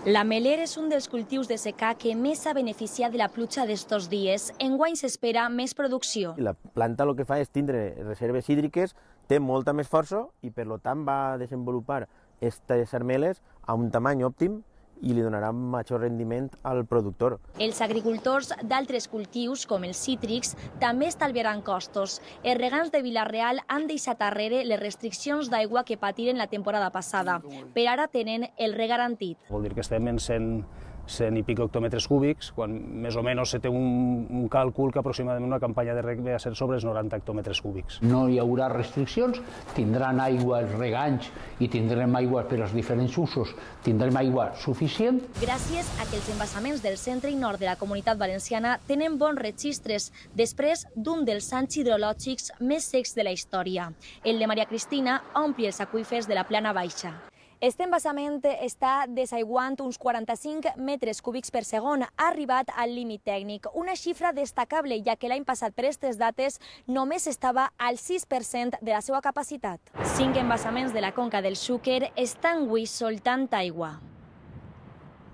L'ameler és un dels cultius de secà que més s'ha beneficiat de la pluja d'estos dies. Enguany s'espera més producció. La planta el que fa és tindre reserves hídriques, té molta més força i per tant va desenvolupar aquestes armeles a un tamany òptim i li donarà major rendiment al productor. Els agricultors d'altres cultius, com els cítrics, també estalviaran costos. Els regants de Vila-real han deixat arrere les restriccions d'aigua que patiren la temporada passada. Per ara tenen el reg garantit. Vol dir que estem en 100 i pico hectòmetres cúbics, quan més o menys se té un càlcul que aproximadament una campanya de reg ve a ser sobre els 90 hectòmetres cúbics. No hi haurà restriccions, tindran aigua els regants i tindrem aigua per als diferents usos, tindrem aigua suficient. Gràcies a que els embassaments del centre i nord de la Comunitat Valenciana tenen bons registres després d'un dels anys hidrològics més secs de la història. El de Maria Cristina ompli els aqüífers de la Plana Baixa. Este embassament està desaiguant uns 45 metres cúbics per segon. Ha arribat al límit tècnic, una xifra destacable, ja que l'any passat per aquestes dates només estava al 6% de la seva capacitat. 5 embassaments de la conca del Xúquer estan avui soltant aigua.